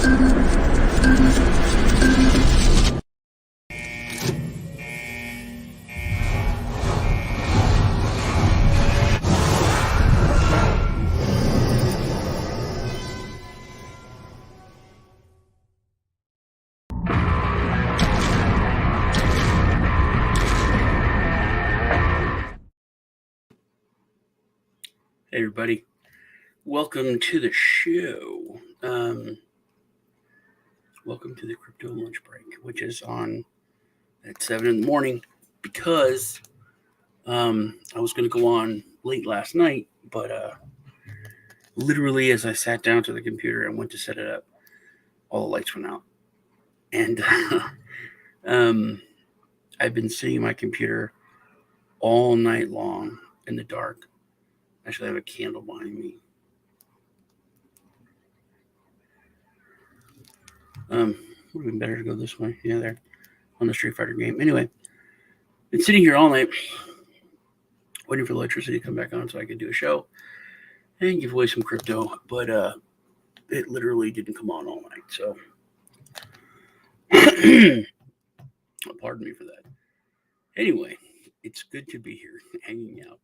Hey everybody, welcome to the show. Welcome to the crypto lunch break, which is on at 7 in the morning because I was going to go on late last night, but literally as I sat down to the computer and went to set it up, all the lights went out. And I've been sitting at my computer all night long in the dark. Actually, I have a candle behind me. Would have been better to go this way. Yeah, there on the Street Fighter game. Anyway, been sitting here all night waiting for the electricity to come back on so I could do a show and give away some crypto, but it literally didn't come on all night. So, pardon me for that. Anyway, it's good to be here hanging out.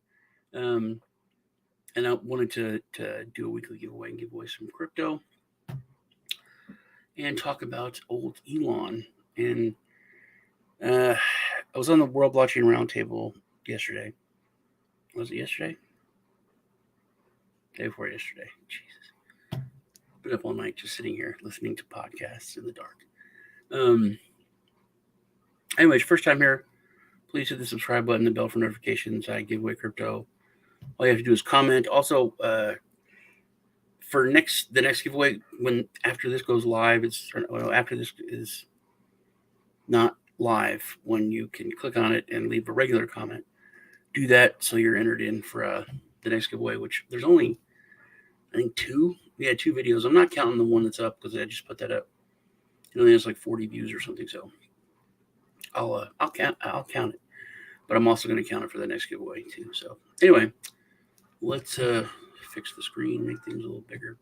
And I wanted to do a weekly giveaway and give away some crypto and talk about old Elon. And I was on the World Blockchain Roundtable yesterday. Was it yesterday? Day before yesterday. Jesus. Been up all night just sitting here listening to podcasts in the dark. Anyways, first time here, please hit the subscribe button, the bell for notifications. I give away crypto. All you have to do is comment. Also, for the next giveaway, when after this goes live, after this is not live, when you can click on it and leave a regular comment, do that so you're entered in for the next giveaway. Which there's only, I think two videos. I'm not counting the one that's up because I just put that up. It only has like 40 views or something. So I'll count it, but I'm also going to count it for the next giveaway too. So anyway, let's fix the screen, make things a little bigger,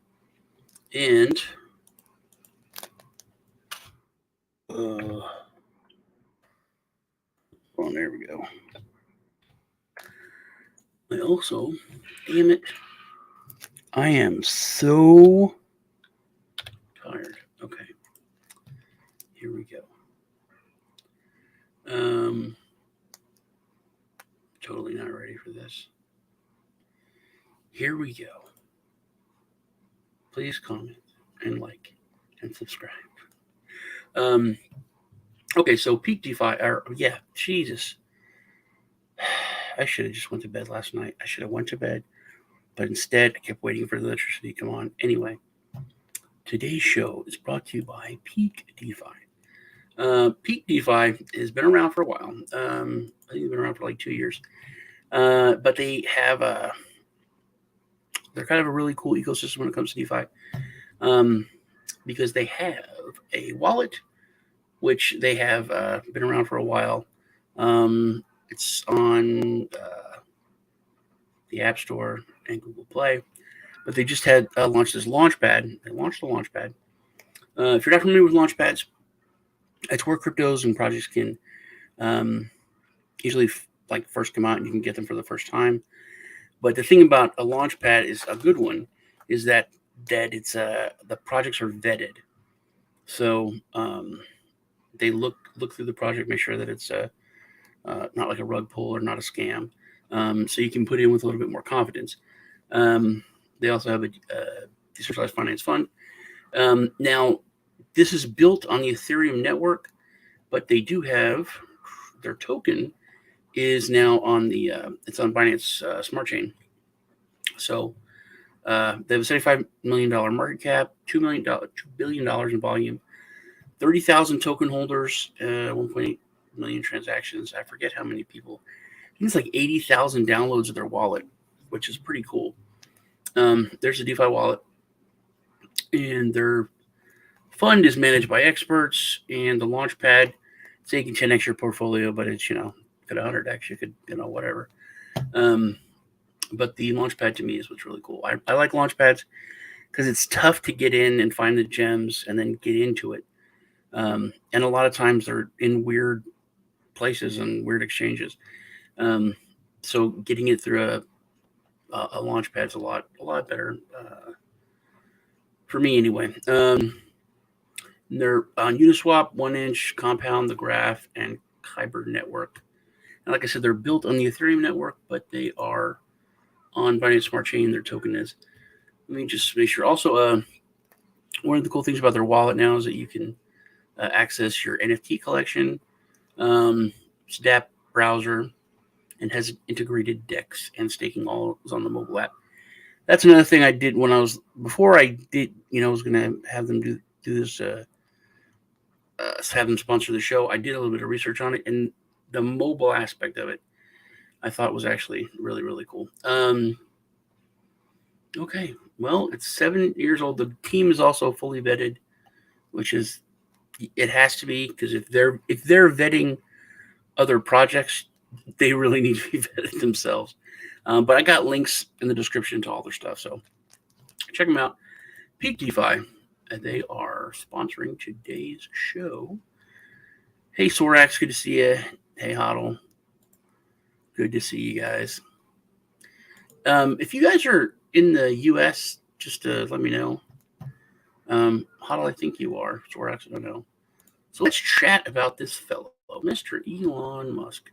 and there we go. I also, damn it, I am so tired. Okay, here we go. Totally not ready for this. Here we go. Please comment and like and subscribe. Okay, so peak DeFi, Jesus. I should have just went to bed last night. I should have went to bed, but instead I kept waiting for the electricity to come on. Anyway, today's show is brought to you by Peak DeFi. Peak DeFi has been around for a while. I think it's been around for like 2 years. But they have they're kind of a really cool ecosystem when it comes to DeFi, because they have a wallet, which they have been around for a while. It's on the App Store and Google Play, but they just had launched this Launchpad. They launched the Launchpad. If you're not familiar with Launchpads, it's where cryptos and projects can usually first come out and you can get them for the first time. But the thing about a Launchpad is a good one is that it's the projects are vetted. So they look through the project, make sure that it's not like a rug pull or not a scam. So you can put in with a little bit more confidence. They also have a decentralized finance fund. Now, this is built on the Ethereum network, but they do have their token is now on the it's on Binance Smart Chain. So they have a $75 million market cap, $2 billion in volume, 30,000 token holders, 1.8 million transactions. I forget how many people. I think it's like 80,000 downloads of their wallet, which is pretty cool. There's a DeFi wallet, and their fund is managed by experts, and the Launchpad, so you can 10x your portfolio, but it's, at 100x, you could, whatever. But the Launchpad to me is what's really cool. I like Launchpads because it's tough to get in and find the gems and then get into it. And a lot of times they're in weird places and weird exchanges. Um, so getting it through a launch pad's a lot better for me anyway. They're on Uniswap, 1inch, Compound, the Graph, and Kyber network. And like I said, they're built on the Ethereum network, but they are on Binance Smart Chain. Their token is. Let me just make sure. Also, one of the cool things about their wallet now is that you can access your NFT collection. It's DApp browser and has integrated DEX and staking all is on the mobile app. That's another thing I did when I was before I did. I was going to have them do this. Have them sponsor the show. I did a little bit of research on it, and the mobile aspect of it, I thought was actually really, really cool. Okay, well, it's 7 years old. The team is also fully vetted, which is it has to be, because if they're vetting other projects, they really need to be vetted themselves. But I got links in the description to all their stuff, so check them out. Peak DeFi. They are sponsoring today's show. Hey, Sorax, good to see you. Hey, Hodl, good to see you guys. If you guys are in the U.S., just let me know. Hodl, I think you are. Sorax, I don't know. So let's chat about this fellow, Mr. Elon Musk.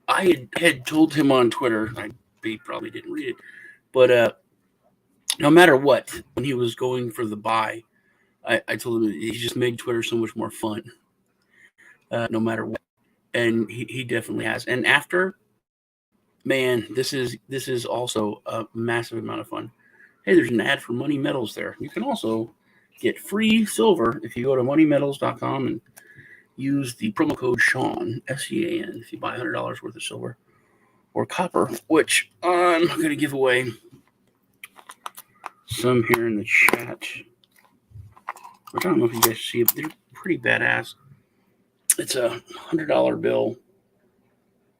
I had told him on Twitter, he probably didn't read it, but no matter what, when he was going for the buy, I told him he just made Twitter so much more fun, no matter what. And he definitely has. And after, man, this is also a massive amount of fun. Hey, there's an ad for Money Metals there. You can also get free silver if you go to moneymetals.com and use the promo code Sean, SEAN, if you buy $100 worth of silver or copper, which I'm going to give away some here in the chat. Which I don't know if you guys see it, but they're pretty badass. It's a $100 bill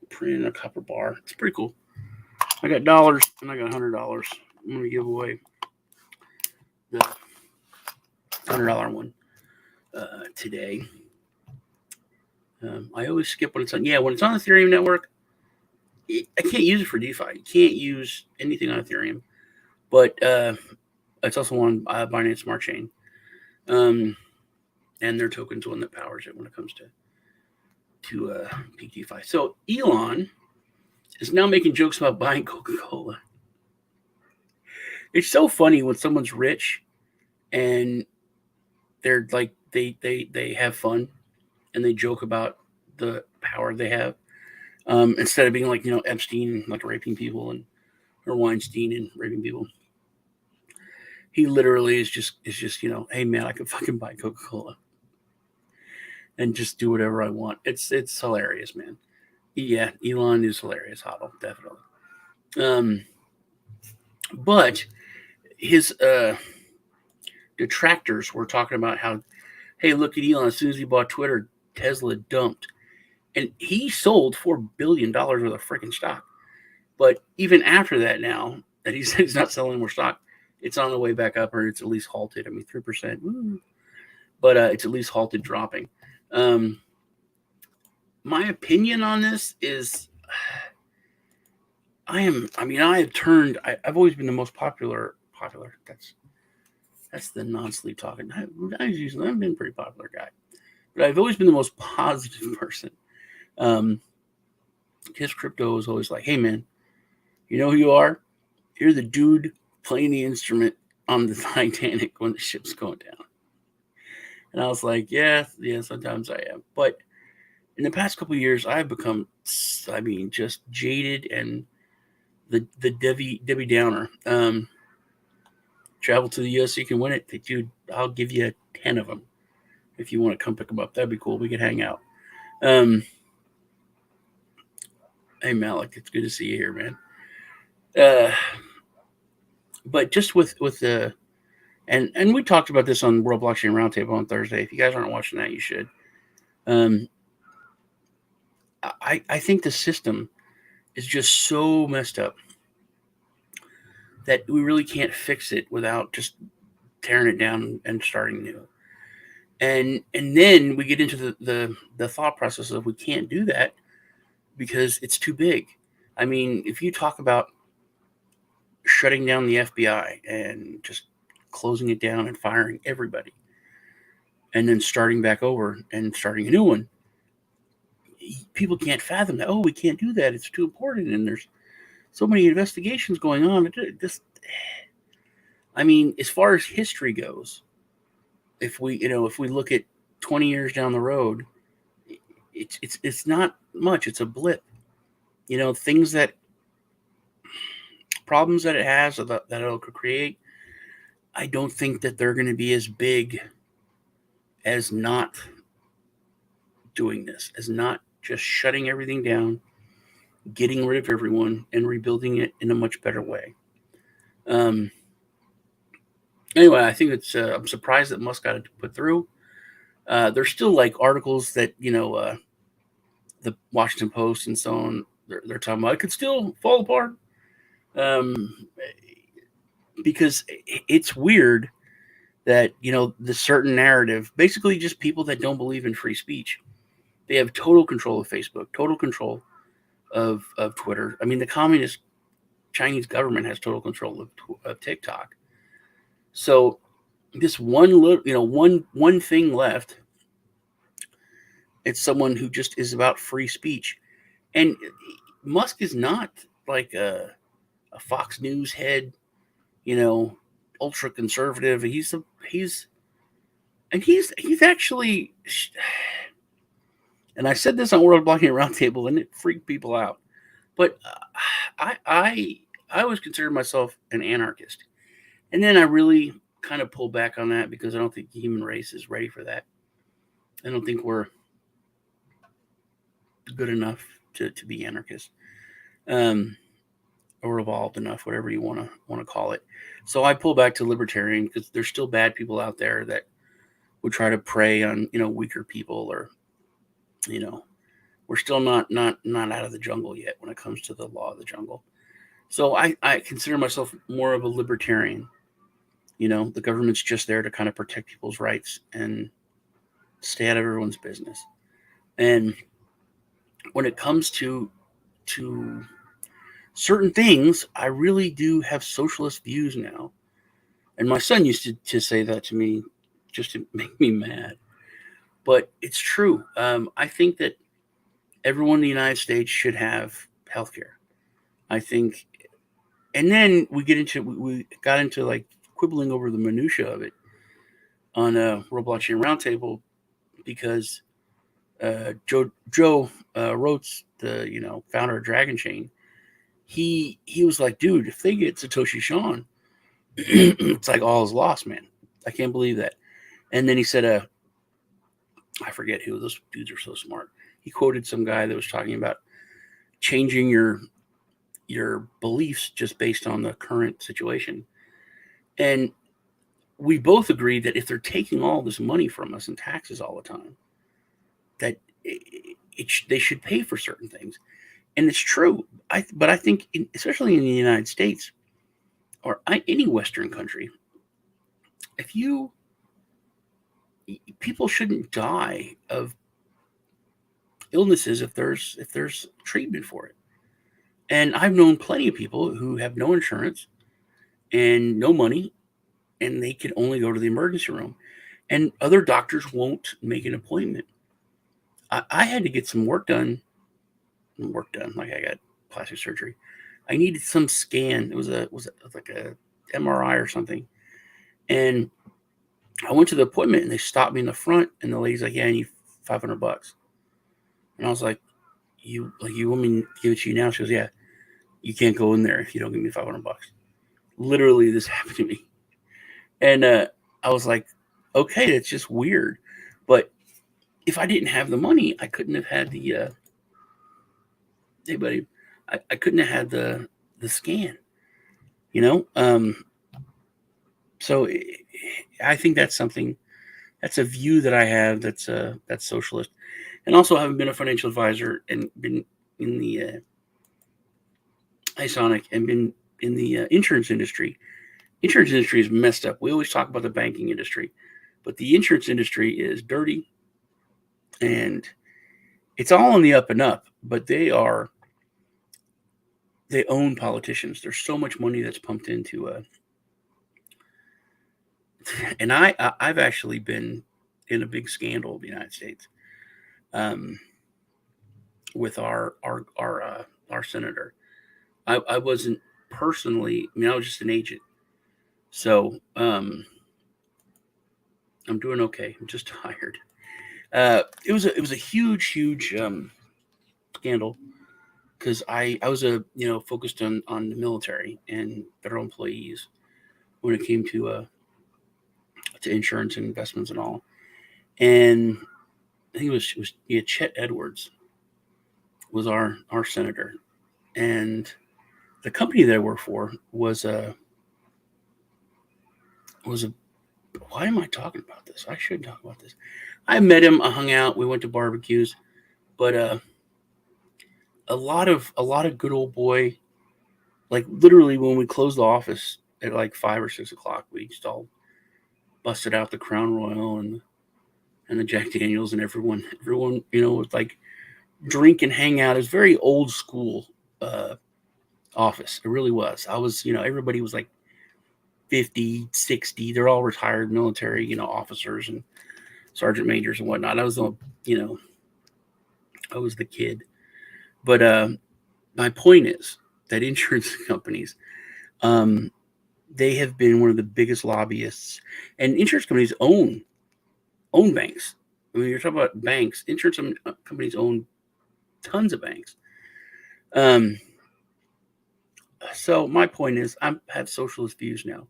printed in a copper bar. It's pretty cool. I got dollars and I got $100. I'm going to give away the $100 one today. I always skip when it's on. Yeah, when it's on the Ethereum network, I can't use it for DeFi. You can't use anything on Ethereum, but it's also on Binance Smart Chain. And their token's one that powers it when it comes to peak DeFi. So Elon is now making jokes about buying Coca-Cola. It's so funny when someone's rich and they're like they have fun and they joke about the power they have, instead of being like Epstein, like raping people, or Weinstein and raping people. He literally is just hey man, I could fucking buy Coca-Cola and just do whatever I want. It's hilarious, man. Yeah, Elon is hilarious, Hodl, definitely. But his detractors were talking about how, hey, look at Elon. As soon as he bought Twitter, Tesla dumped, and he sold $4 billion worth of freaking stock. But even after that, now that he said he's not selling more stock, it's on the way back up, or it's at least halted. I mean, 3%, but it's at least halted dropping. My opinion on this is, I've always been the most popular. That's the non-sleep talking. I've been a pretty popular guy, but I've always been the most positive person. His crypto is always like, hey man, you know who you are? You're the dude playing the instrument on the Titanic when the ship's going down. And I was like, yeah, sometimes I am. But in the past couple of years, I've become, just jaded and the Debbie Downer. Travel to the U.S. so you can win it. Dude, I'll give you 10 of them if you want to come pick them up. That'd be cool. We could hang out. Hey, Malik, it's good to see you here, man. But just with the, and we talked about this on World Blockchain Roundtable on Thursday. If you guys aren't watching that, you should. I think the system is just so messed up. that we really can't fix it without just tearing it down and starting new. And then we get into the thought process of we can't do that because it's too big. I mean, if you talk about shutting down the FBI and just closing it down and firing everybody, and then starting back over and starting a new one, people can't fathom that. Oh, we can't do that. It's too important, and there's so many investigations going on. Just, I mean, as far as history goes, if we look at 20 years down the road, it's not much. It's a blip. Things that problems that it has or that it could create. I don't think that they're going to be as big as not doing this, as not just shutting everything down, getting rid of everyone, and rebuilding it in a much better way. Um, anyway, I think I'm surprised that Musk got it put through. There's still like articles that the Washington Post and so on. They're talking about it could still fall apart um, because it's weird that the certain narrative, basically just people that don't believe in free speech, they have total control of Facebook, total control of Twitter. I mean, the communist Chinese government has total control of TikTok. So this one thing left. It's someone who just is about free speech, and Musk is not like a Fox News head, you know, ultra conservative. He's actually, and I said this on World Blogging Roundtable, and it freaked people out. But I always considered myself an anarchist, and then I really kind of pulled back on that because I don't think the human race is ready for that. I don't think we're good enough to be anarchists, um, or evolved enough, whatever you want to call it. So I pull back to libertarian because there's still bad people out there that would try to prey on weaker people, or we're still not out of the jungle yet when it comes to the law of the jungle. So I consider myself more of a libertarian. The government's just there to kind of protect people's rights and stay out of everyone's business. And when it comes to certain things, I really do have socialist views now. And my son used to say that to me just to make me mad. But it's true. I think that everyone in the United States should have health care. I think, and then we got into like quibbling over the minutia of it on a World Blockchain Roundtable because Joe Rhodes, the founder of Dragon Chain, he was like, dude, if they get Satoshi Shawn, it's like all is lost, man. I can't believe that. And then he said, I forget who, those dudes are so smart. He quoted some guy that was talking about changing your beliefs just based on the current situation. And we both agree that if they're taking all this money from us in taxes all the time, that they should pay for certain things. And it's true. But I think, especially in the United States or any Western country, people shouldn't die of illnesses if there's treatment for it. And I've known plenty of people who have no insurance and no money, and they can only go to the emergency room, and other doctors won't make an appointment. I had to get some work done. Like I got plastic surgery. I needed some scan. It was like a MRI or something, and I went to the appointment, and they stopped me in the front, and the lady's like, "Yeah, I need $500." And I was like, "You want me to give it to you now?" She goes, "Yeah, you can't go in there if you don't give me $500." Literally, this happened to me, and I was like, "Okay, that's just weird," but if I didn't have the money, I couldn't have had the hey buddy, I couldn't have had the scan, So I think that's something, that's a view that I have that's socialist, and also I haven't been a financial advisor and been in the ISONIC and been insurance industry. Insurance industry is messed up. We always talk about the banking industry, but the insurance industry is dirty, and it's all on the up and up. But they own politicians. There's so much money that's pumped into and I've actually been in a big scandal in the United States, um, with our senator. I wasn't personally. I mean, I was just an agent. So I'm doing okay. I'm just tired. It was a huge scandal because I was focused on the military and federal employees when it came to insurance and investments and all. And I think Chet Edwards was our senator, and the company that I worked for was a. Why am I talking about this? I should talk about this. I met him. I hung out. We went to barbecues, but a lot of good old boy. Like literally, when we closed the office at like 5 or 6 o'clock, we just all busted out the Crown Royal and the Jack Daniels, and everyone was like drink and hang out. It was very old school office. It really was. I was, everybody was like 50, 60. They're all retired military, officers and sergeant majors and whatnot. You know, I was the kid. But my point is that insurance companies, um, they have been one of the biggest lobbyists, and insurance companies own banks. I mean, you're talking about banks. Insurance companies own tons of banks. Um, so my point is, I have socialist views now.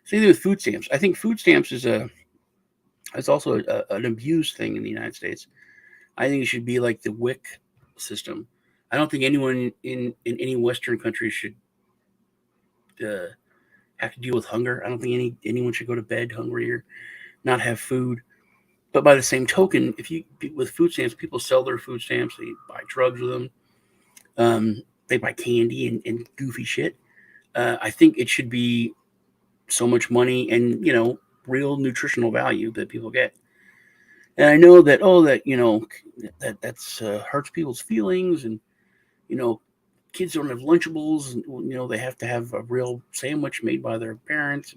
Same thing with food stamps. I think food stamps is also an abused thing in the United States. I think it should be like the WIC system. I don't think anyone in any Western country should uh, have to deal with hunger. I don't think anyone should go to bed hungry or not have food. But by the same token, if you with food stamps, people sell their food stamps. They buy drugs with them. They buy candy and goofy shit. I think it should be so much money and real nutritional value that people get. And I know that that's hurts people's feelings, and you know kids don't have Lunchables, and they have to have a real sandwich made by their parents.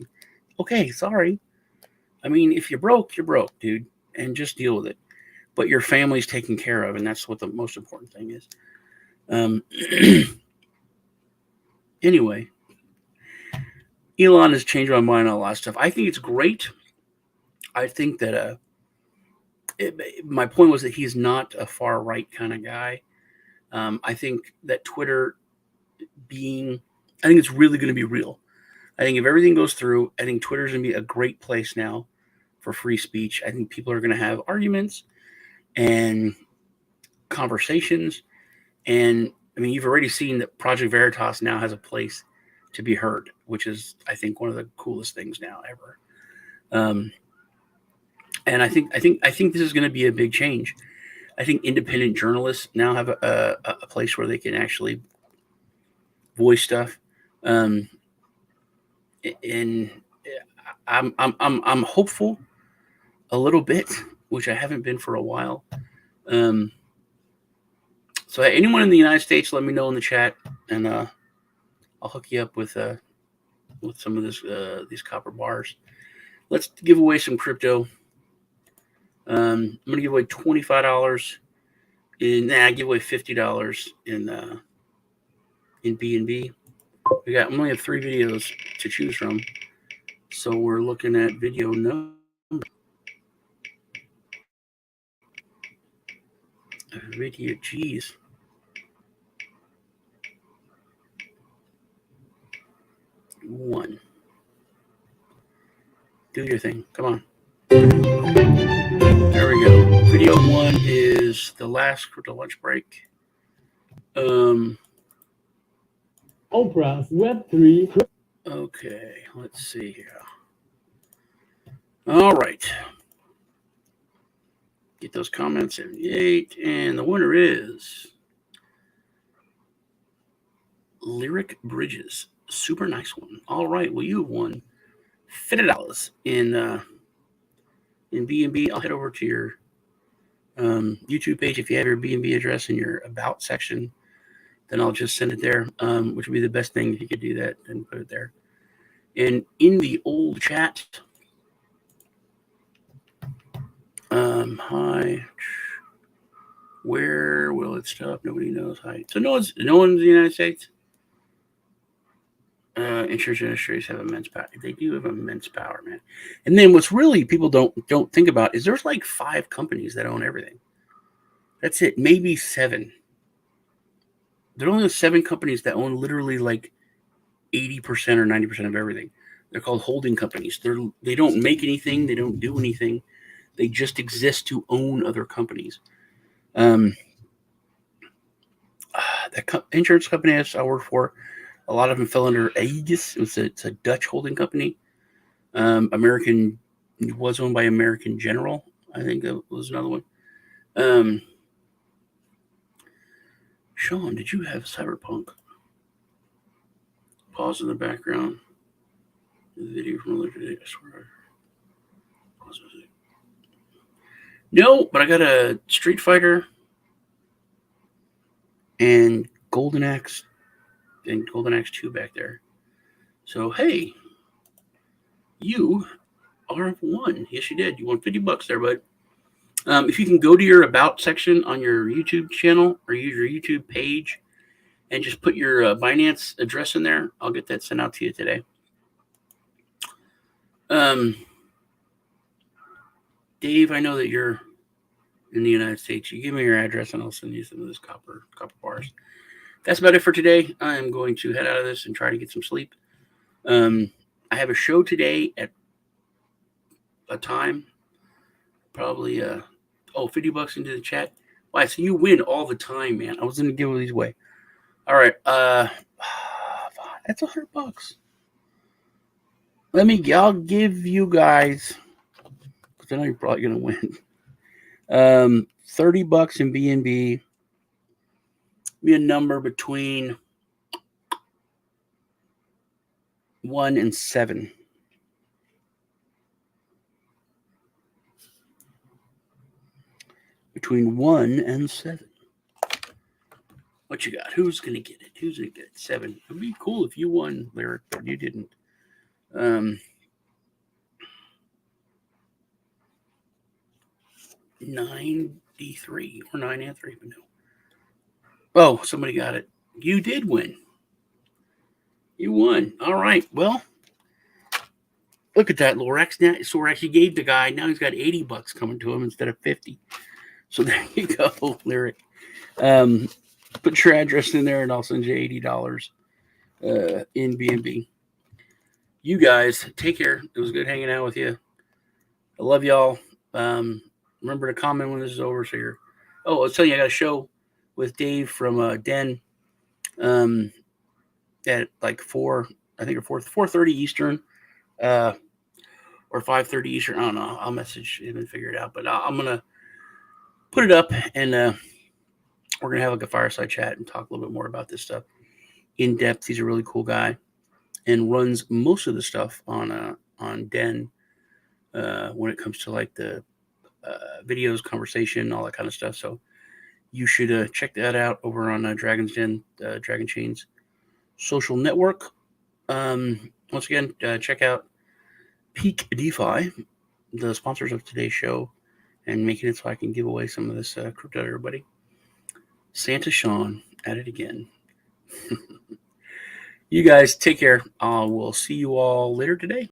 Okay, sorry. I mean, if you're broke, dude, and just deal with it. But your family's taken care of, and that's what the most important thing is. Um, anyway, Elon has changed my mind on a lot of stuff. I think it's great. I think that my point was that he's not a far right kind of guy. I think that I think it's really going to be real. I think if everything goes through, I think Twitter's going to be a great place now for free speech. I think people are going to have arguments and conversations. And I mean, you've already seen that Project Veritas now has a place to be heard, which is, I think, one of the coolest things now ever. And I think this is going to be a big change. I think independent journalists now have a place where they can actually voice stuff. Um, and I'm hopeful a little bit, which I haven't been for a while. So anyone in the United States, let me know in the chat, and I'll hook you up with some of these copper bars. Let's give away some crypto. I'm gonna give away $25 give away $50 in BNB. We only have 3 videos to choose from, so we're looking at video number. Video, geez. One. Do your thing. Come on. There we go. Video 1 is the last crypto lunch break. Oprah's Web3. Okay, let's see here. All right. Get those comments 78, and the winner is Lyric Bridges. Super nice one. All right. Well, you won $50 in BNB. I'll head over to your YouTube page. If you have your BNB address in your about section, then I'll just send it there, which would be the best thing if you could do that and put it there. And in the old chat, hi, where will it stop? Nobody knows. Hi. So no one's in the United States. Insurance industries have immense power. They do have immense power, man. And then what's really people don't think about is there's like 5 companies that own everything. That's it. Maybe 7. There are only 7 companies that own literally like 80% or 90% of everything. They're called holding companies. They don't make anything. They don't do anything. They just exist to own other companies. The insurance company I work for, a lot of them fell under Aegis. It's a Dutch holding company. American was owned by American General. I think that was another one. Sean, did you have Cyberpunk? Pause in the background. The video from earlier today, I swear. Pause it. No, but I got a Street Fighter and Golden Axe and Golden Axe 2 back there. So, hey, you are one. Yes, you did. You won $50 there, bud. If you can go to your About section on your YouTube channel or use your YouTube page and just put your Binance address in there, I'll get that sent out to you today. Dave, I know that you're in the United States. You give me your address and I'll send you some of this copper bars. That's about it for today. I'm going to head out of this and try to get some sleep. I have a show today at a time, probably $50 into the chat. Why? So you win all the time, man. I was gonna give these away. All right, that's $100. I'll give you guys, because I know you're probably gonna win. $30 in BNB. Be a number between 1 and 7. Between 1 and 7. What you got? Who's gonna get it? 7? It'd be cool if you won, Lyric, but you didn't. 93 or 9 and 3, but no. Oh, somebody got it. You did win. You won. All right. Well, look at that, Lorex. Now, Sorex, you gave the guy. Now he's got $80 coming to him instead of 50. So there you go, Lyric. Put your address in there, and I'll send you $80 in BNB. You guys, take care. It was good hanging out with you. I love y'all. Remember to comment when this is over. So you're. Oh, I'll tell you, I got a show with Dave from Den at like 4:30 Eastern, or 5:30 Eastern. I don't know. I'll message him and figure it out. But I'm gonna put it up, and we're gonna have like a fireside chat and talk a little bit more about this stuff in depth. He's a really cool guy and runs most of the stuff on Den when it comes to like the videos, conversation, all that kind of stuff. So you should check that out over on Dragon's Den, Dragon Chain's social network. Once again, check out Peak DeFi, the sponsors of today's show, and making it so I can give away some of this crypto to everybody. Santa Sean at it again. You guys take care. We'll see you all later today.